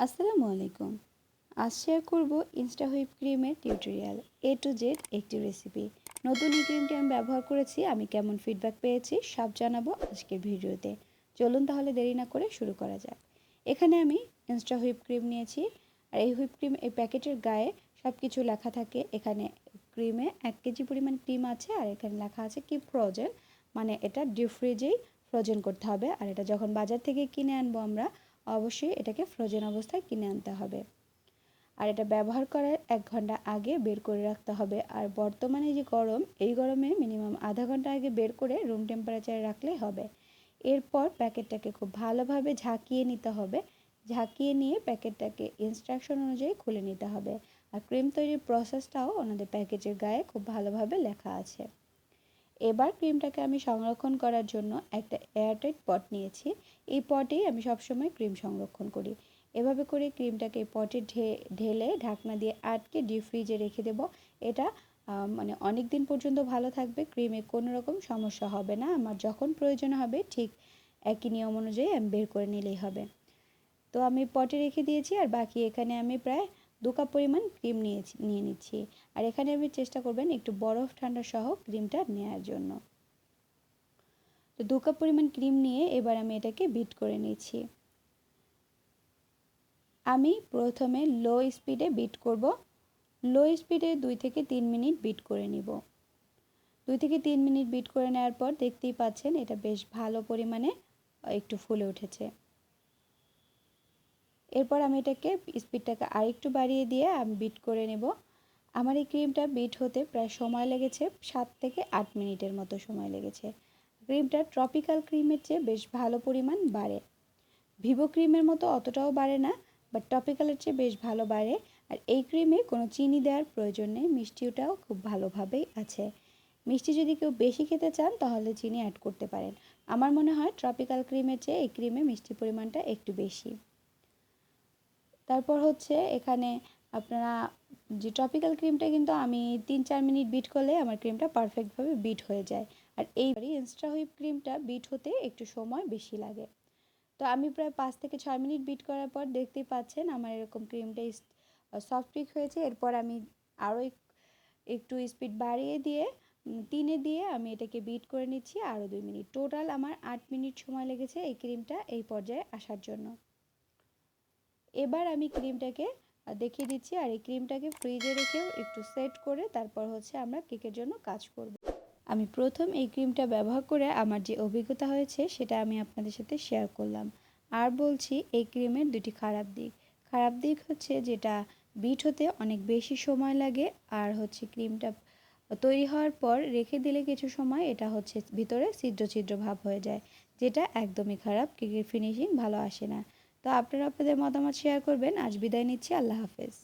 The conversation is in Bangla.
আসসালামু আলাইকুম। আজ শেয়ার করব ইনস্টাহুইপ ক্রিমের টিউটোরিয়াল A to Z একটি রেসিপি। নতুন এই ক্রিমটি আমি ব্যবহার করেছি, আমি কেমন ফিডব্যাক পেয়েছি সব জানাবো আজকের ভিডিওতে। চলুন তাহলে দেরি না করে শুরু করা যাক। এখানে আমি ইনস্টাহুইপ ক্রিম নিয়েছি, আর এই হুইপ ক্রিম এই প্যাকেটের গায়ে সব কিছু লেখা থাকে। এখানে ক্রিমে 1 কেজি পরিমাণ ক্রিম আছে, আর এখানে লেখা আছে কি ফ্রোজেন, মানে এটা ডিপ ফ্রিজেই ফ্রোজেন করতে হবে। আর এটা যখন বাজার থেকে কিনে আনবো আমরা, অবশ্যই এটাকে ফ্রোজেন অবস্থায় কিনে আনতে হবে। আর এটা ব্যবহার করার 1 ঘন্টা আগে বের করে রাখতে হবে। আর বর্তমানে যে গরম, এই গরমে মিনিমাম আধা ঘন্টা আগে বের করে রুম টেম্পারেচারে রাখলেই হবে। এরপর প্যাকেটটাকে খুব ভালোভাবে ঝাঁকিয়ে নিতে হবে। ঝাঁকিয়ে নিয়ে প্যাকেটটাকে ইনস্ট্রাকশন অনুযায়ী খুলে নিতে হবে। আর ক্রিম তৈরির প্রসেসটাও ওনাদের প্যাকেজের গায়ে খুব ভালোভাবে লেখা আছে। এবার ক্রিমটাকে আমি সংরক্ষণ করার জন্য একটা এয়ারটাইট পট নিয়েছি। এই পটেই আমি সবসময় ক্রিম সংরক্ষণ করি। এভাবে করে ক্রিমটাকে পটে ঢেলে ঢাকনা দিয়ে আটকে ডিপ ফ্রিজে রেখে দেব। এটা মানে অনেক দিন পর্যন্ত ভালো থাকবে, ক্রিমে কোনো রকম সমস্যা হবে না। আমার যখন প্রয়োজন হবে ঠিক একই নিয়ম অনুযায়ী আমি বের করে নিলেই হবে। তো আমি পটে রেখে দিয়েছি, আর বাকি এখানে আমি প্রায় 2 কাপ পরিমাণ ক্রিম নিয়ে নিচ্ছি। আর এখানে আমি চেষ্টা করবেন একটু বরফ ঠান্ডা সহ ক্রিমটা নেওয়ার জন্য। তো 2 কাপ পরিমাণ ক্রিম নিয়ে এবার আমি এটাকে বিট করে নিচ্ছি। আমি প্রথমে লো স্পিডে বিট করব। লো স্পিডে 2 থেকে 3 মিনিট বিট করে নিব। 2 থেকে 3 মিনিট বিট করে নেওয়ার পর দেখতেই পাচ্ছেন এটা বেশ ভালো পরিমাণে একটু ফুলে উঠেছে। এরপর আমি এটাকে স্পিডটাকে আরেকটু বাড়িয়ে দিয়ে আমি বিট করে নেব। আমার এই ক্রিমটা বিট হতে প্রায় সময় লেগেছে 7 থেকে 8 মিনিটের মতো সময় লেগেছে। ক্রিমটা ট্রপিক্যাল ক্রিমের চেয়ে বেশ ভালো পরিমাণ বাড়ে। ভিভো ক্রিমের মতো অতটাও বাড়ে না, বাট টপিক্যালের চেয়ে বেশ ভালো বাড়ে। আর এই ক্রিমে কোনো চিনি দেওয়ার প্রয়োজন নেই, মিষ্টিটাও খুব ভালোভাবেই আছে। মিষ্টি যদি কেউ বেশি খেতে চান তাহলে চিনি অ্যাড করতে পারেন। আমার মনে হয় ট্রপিক্যাল ক্রিমের চেয়ে এই ক্রিমে মিষ্টি পরিমাণটা একটু বেশি। তারপর হচ্ছে এখানে আপনারা যে টপিক্যাল ক্রিমটা কিন্তু আমি 3-4 মিনিট বিট করলে আমার ক্রিমটা পারফেক্টভাবে বিট হয়ে যায়। আর এই ইনস্টাহুইপ ক্রিমটা বিট হতে একটু সময় বেশি লাগে। তো আমি প্রায় 5 থেকে 6 মিনিট বিট করার পর দেখতেই পাচ্ছেন আমার এরকম ক্রিমটা সফট পিক হয়েছে। এরপর আমি আরও একটু স্পিড বাড়িয়ে দিয়ে 3-এ দিয়ে আমি এটাকে বিট করে নিচ্ছি আরও 2 মিনিট। টোটাল আমার 8 মিনিট সময় লেগেছে এই ক্রিমটা এই পর্যায়ে আসার জন্য। এবার আমি ক্রিমটাকে দেখিয়ে দিচ্ছি, আর এই ক্রিমটাকে ফ্রিজে রেখেও একটু সেট করে তারপর হচ্ছে আমরা কেকের জন্য কাজ করব। আমি প্রথম এই ক্রিমটা ব্যবহার করে আমার যে অভিজ্ঞতা হয়েছে সেটা আমি আপনাদের সাথে শেয়ার করলাম। আর বলছি এই ক্রিমের দুটি খারাপ দিক। খারাপ দিক হচ্ছে যেটা বিট হতে অনেক বেশি সময় লাগে, আর হচ্ছে ক্রিমটা তৈরি হওয়ার পর রেখে দিলে কিছু সময় এটা হচ্ছে ভিতরে ছিদ্র ছিদ্র ভাব হয়ে যায়, যেটা একদমই খারাপ। কেকের ফিনিশিং ভালো আসে না। তো আপনারা আপনাদের মতামত শেয়ার করবেন। আজ বিদায় নিচ্ছি, আল্লাহ হাফেজ।